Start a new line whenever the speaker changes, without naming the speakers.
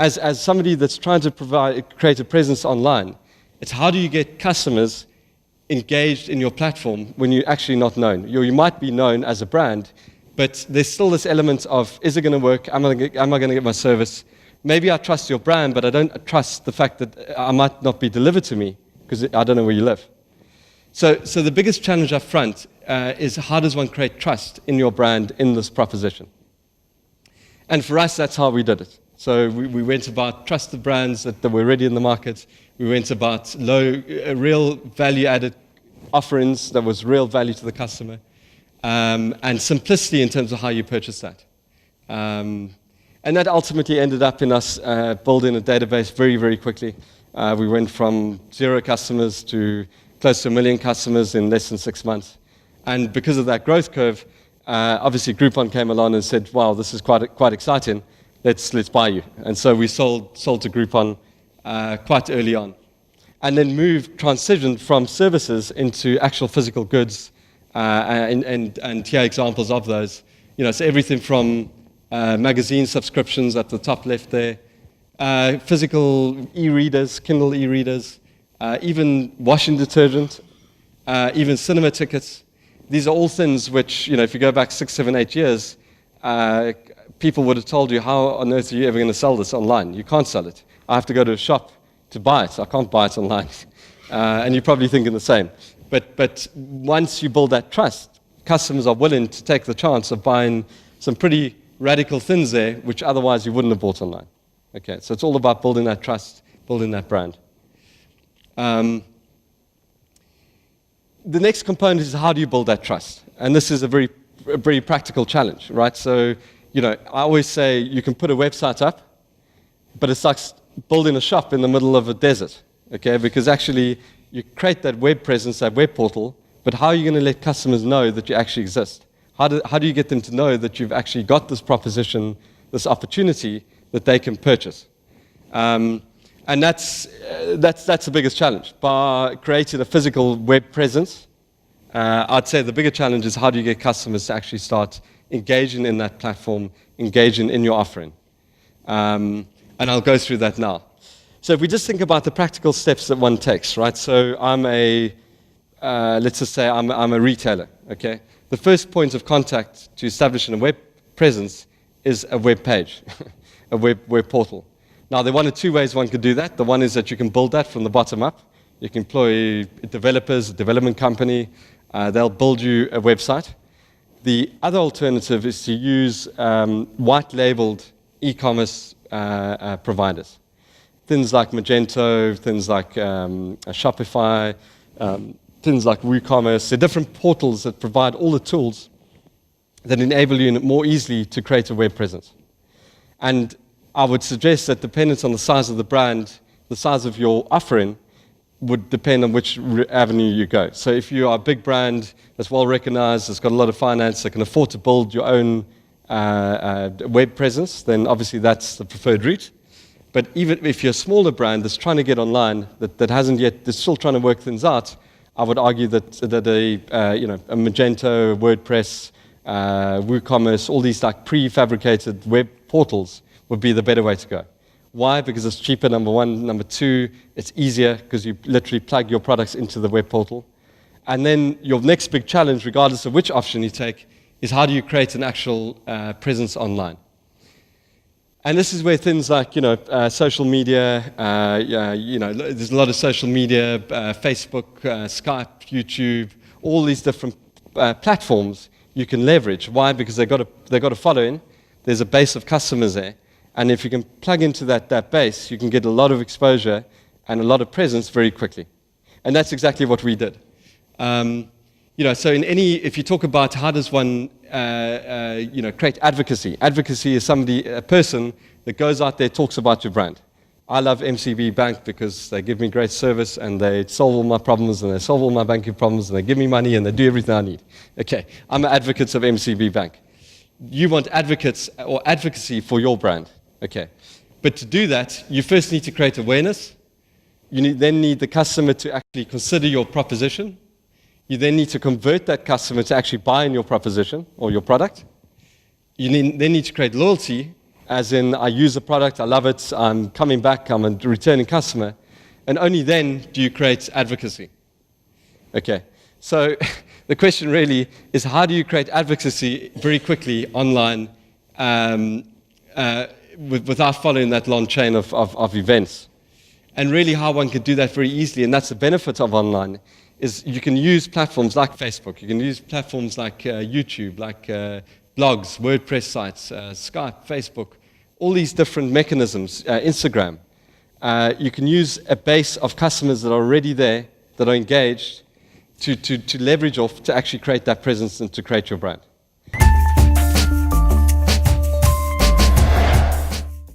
as somebody that's trying to create a presence online, it's how do you get customers engaged in your platform when you're actually not known. You might be known as a brand, but there's still this element of, is it going to work? Am I going to get my service? Maybe I trust your brand, but I don't trust the fact that I might not be delivered to me because I don't know where you live. So the biggest challenge up front is how does one create trust in your brand in this proposition? And for us, that's how we did it. So we went about trusted brands that were already in the market. We went about real value-added offerings that was real value to the customer, and simplicity in terms of how you purchase that. And that ultimately ended up in us building a database very, very quickly. We went from 0 customers to close to 1 million customers in less than 6 months. And because of that growth curve, obviously Groupon came along and said, wow, this is quite exciting. Let's buy you. And so we sold to Groupon quite early on. And then transitioned from services into actual physical goods, and here are examples of those. So everything from magazine subscriptions at the top left there, physical e-readers, Kindle e-readers, even washing detergent, even cinema tickets. These are all things which, if you go back 6, 7, 8 years, people would have told you, how on earth are you ever going to sell this online? You can't sell it. I have to go to a shop to buy it. I can't buy it online. And you're probably thinking the same. But once you build that trust, customers are willing to take the chance of buying some pretty radical things there, which otherwise you wouldn't have bought online. Okay, so it's all about building that trust, building that brand. The next component is how do you build that trust? And this is a very practical challenge, right? So, I always say you can put a website up, but it's like building a shop in the middle of a desert, okay? Because actually, you create that web presence, that web portal, but how are you going to let customers know that you actually exist? How do you get them to know that you've actually got this proposition, this opportunity that they can purchase? And that's the biggest challenge. By creating a physical web presence, I'd say the bigger challenge is how do you get customers to actually start engaging in that platform, engaging in your offering. And I'll go through that now. So if we just think about the practical steps that one takes, right? So let's just say I'm a retailer, okay? The first point of contact to establishing a web presence is a web page, a web portal. Now, there are 1 or 2 ways one could do that. The one is that you can build that from the bottom up. You can employ developers, a development company. They'll build you a website. The other alternative is to use white-labeled e-commerce providers. Things like Magento, things like Shopify, things like WooCommerce. They're different portals that provide all the tools that enable you more easily to create a web presence. And I would suggest that dependence on the size of the brand, the size of your offering, would depend on which avenue you go. So if you are a big brand that's well recognized, that's got a lot of finance, that can afford to build your own web presence, then obviously that's the preferred route. But even if you're a smaller brand that's trying to get online, that hasn't yet, that's still trying to work things out, I would argue that a Magento, WordPress, WooCommerce, all these like prefabricated web portals would be the better way to go. Why? Because it's cheaper, number one. Number two, it's easier because you literally plug your products into the web portal. And then your next big challenge, regardless of which option you take, is how do you create an actual presence online? And this is where things like, social media, there's a lot of social media, Facebook, Skype, YouTube, all these different platforms you can leverage. Why? Because they've got a following. There's a base of customers there. And if you can plug into that base, you can get a lot of exposure and a lot of presence very quickly. And that's exactly what we did. So if you talk about how does one, create advocacy. Advocacy is a person that goes out there, talks about your brand. I love MCB Bank because they give me great service and they solve all my problems and they solve all my banking problems and they give me money and they do everything I need. Okay, I'm an advocate of MCB Bank. You want advocates or advocacy for your brand. Okay, but to do that, you first need to create awareness. You then need the customer to actually consider your proposition. You then need to convert that customer to actually buy in your proposition or your product. You then need to create loyalty, as in I use the product, I love it, I'm coming back, I'm a returning customer, and only then do you create advocacy. Okay, so the question really is how do you create advocacy very quickly online without following that long chain of events? And really how one can do that very easily, and that's the benefit of online, is you can use platforms like Facebook, you can use platforms like YouTube, like blogs, WordPress sites, Skype, Facebook, all these different mechanisms, Instagram. You can use a base of customers that are already there, that are engaged, to leverage off to actually create that presence and to create your brand.